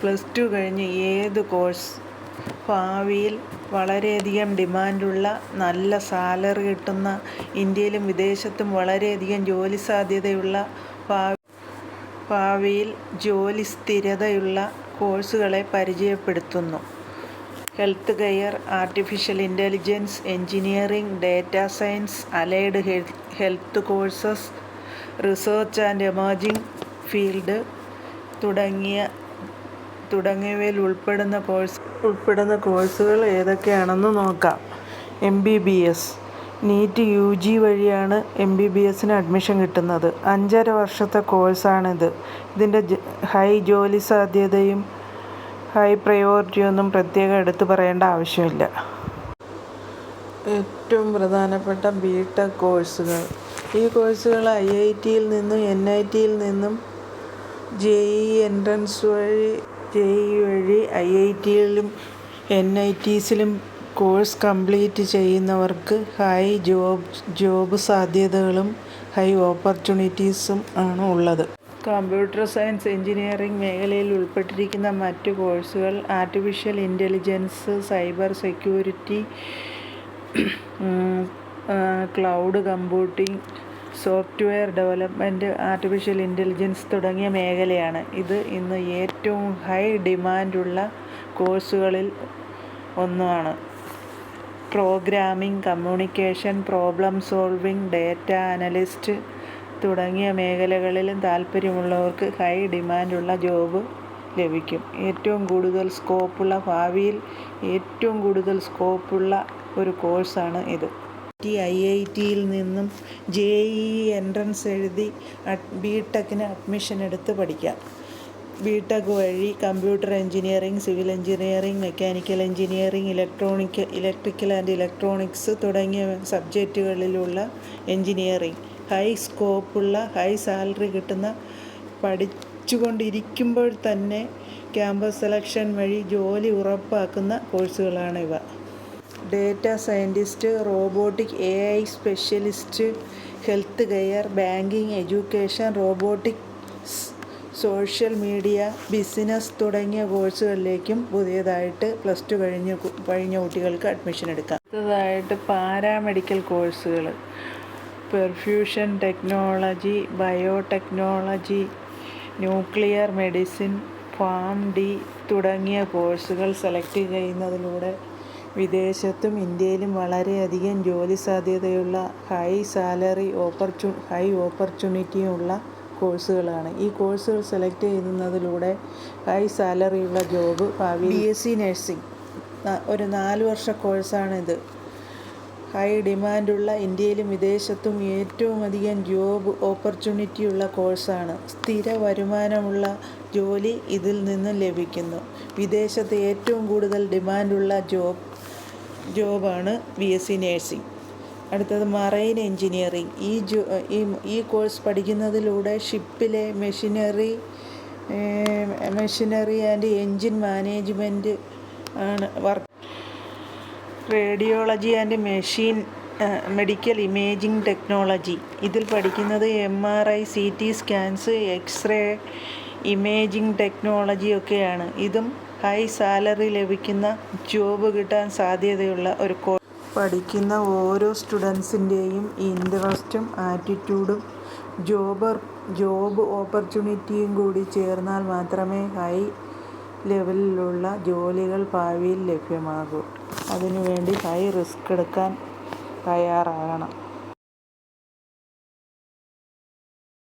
+2 കഴിഞ്ഞ് ഏത് കോഴ്സ് ഭാവിയിൽ വളരെയധികം ഡിമാൻഡുള്ള, നല്ല സാലറി കിട്ടുന്ന, ഇന്ത്യയിലും വിദേശത്തും വളരെയധികം ജോലി സാധ്യതയുള്ള, ഭാവിയിൽ ജോലി സ്ഥിരതയുള്ള കോഴ്സുകളെ പരിചയപ്പെടുത്തുന്നു. Health care, artificial intelligence, engineering, data science, allied health courses, research and emerging field തുടങ്ങിയവയിൽ ഉൾപ്പെടുന്ന കോഴ്സുകൾ ഏതൊക്കെയാണെന്ന് നോക്കാം. MBBS. നീറ്റ് UG വഴിയാണ് MBBSന് അഡ്മിഷൻ കിട്ടുന്നത്. 5.5 വർഷത്തെ കോഴ്സാണിത്. ഇതിൻ്റെ ഹൈ ജോലി സാധ്യതയും ഹൈ പ്രയോറിറ്റിയൊന്നും പ്രത്യേകം എടുത്തു പറയേണ്ട ആവശ്യമില്ല. ഏറ്റവും പ്രധാനപ്പെട്ട BTech കോഴ്സുകൾ. ഈ കോഴ്സുകൾ IITയിൽ നിന്നും NITയിൽ നിന്നും JEE എൻട്രൻസ് വഴി IITയിലും NITസിലും കോഴ്സ് കംപ്ലീറ്റ് ചെയ്യുന്നവർക്ക് ഹൈ ജോബ് സാധ്യതകളും ഹൈ ഓപ്പർച്യൂണിറ്റീസും ആണ് ഉള്ളത്. കമ്പ്യൂട്ടർ സയൻസ്, എഞ്ചിനീയറിംഗ് മേഖലയിൽ ഉൾപ്പെട്ടിരിക്കുന്ന മറ്റ് കോഴ്സുകൾ artificial intelligence, cyber security, cloud computing, software development, artificial intelligence തുടങ്ങിയ മേഖലയാണ്. ഇത് ഇന്ന് ഏറ്റവും ഹൈ ഡിമാൻഡുള്ള കോഴ്സുകളിൽ ഒന്നാണ്. Programming, communication, problem solving, data analyst തുടങ്ങിയ മേഖലകളിലും താൽപ്പര്യമുള്ളവർക്ക് ഹൈ ഡിമാൻഡുള്ള ജോബ് ലഭിക്കും. ഭാവിയിൽ ഏറ്റവും കൂടുതൽ സ്കോപ്പുള്ള ഒരു കോഴ്സാണ് ഇത്. IITയിൽ നിന്നും JEE എൻട്രൻസ് എഴുതി BTechന് അഡ്മിഷൻ എടുത്ത് പഠിക്കാം. BTech വഴി computer engineering, civil engineering, mechanical engineering, electrical and electronics തുടങ്ങിയ സബ്ജക്റ്റുകളിലുള്ള എഞ്ചിനീയറിംഗ് ഹൈ സ്കോപ്പുള്ള, ഹൈ സാലറി കിട്ടുന്ന, പഠിച്ചുകൊണ്ടിരിക്കുമ്പോൾ തന്നെ ക്യാമ്പസ് സെലക്ഷൻ വഴി ജോലി ഉറപ്പാക്കുന്ന കോഴ്സുകളാണിവ. Data scientist, robotic, AI specialist, health care, banking, education, robotics, social media, business തുടങ്ങിയ കോഴ്സുകളിലേക്കും പുതിയതായിട്ട് +2 കഴിഞ്ഞ കുട്ടികൾക്ക് അഡ്മിഷൻ എടുക്കാം. അടുത്തതായിട്ട് പാരാമെഡിക്കൽ കോഴ്സുകൾ. Perfusion technology, biotechnology, nuclear medicine, PharmD തുടങ്ങിയ കോഴ്സുകൾ സെലക്ട് ചെയ്യുന്നതിലൂടെ വിദേശത്തും ഇന്ത്യയിലും വളരെയധികം ജോലി സാധ്യതയുള്ള, ഹൈ സാലറി ഹൈ ഓപ്പർച്യൂണിറ്റിയുള്ള കോഴ്സുകളാണ്. ഈ കോഴ്സുകൾ സെലക്ട് ചെയ്യുന്നതിലൂടെ ഹൈ സാലറിയുള്ള ജോബ് ഭാവിയിൽ. BSc നഴ്സിംഗ് ഒരു 4 വർഷ കോഴ്സാണിത്. ഹൈ ഡിമാൻഡുള്ള, ഇന്ത്യയിലും വിദേശത്തും ഏറ്റവും അധികം ജോബ് ഓപ്പർച്യൂണിറ്റിയുള്ള കോഴ്സാണ്. സ്ഥിര വരുമാനമുള്ള ജോലി ഇതിൽ നിന്നും ലഭിക്കുന്നു. വിദേശത്ത് ഏറ്റവും കൂടുതൽ ഡിമാൻഡുള്ള ജോബാണ് BSc നഴ്സിംഗ്. അടുത്തത് മറൈൻ എഞ്ചിനീയറിംഗ്. ഈ കോഴ്സ് പഠിക്കുന്നതിലൂടെ ഷിപ്പിലെ മെഷീനറി ആൻഡ് എൻജിൻ മാനേജ്മെൻറ്റ് ആണ് work. Radiology and medical imaging technology. ഇതിൽ പഠിക്കുന്നത് MRI, CT scans, x-ray imaging ടെക്നോളജിയൊക്കെയാണ്. ഇതും ഹൈ സാലറി ലഭിക്കുന്ന, ജോബ് കിട്ടാൻ സാധ്യതയുള്ള ഒരു കോഴ്സ്. പഠിക്കുന്ന ഓരോ സ്റ്റുഡൻസിൻ്റെയും ഇൻട്രസ്റ്റും ആറ്റിറ്റ്യൂഡും ജോബ് ഓപ്പർച്യൂണിറ്റിയും കൂടി ചേർന്നാൽ മാത്രമേ ഹൈ ലെവലിലുള്ള ജോലികൾ ഭാവിയിൽ ലഭ്യമാകൂ. അതിനുവേണ്ടി ഹൈ റിസ്ക് എടുക്കാൻ തയ്യാറാകണം.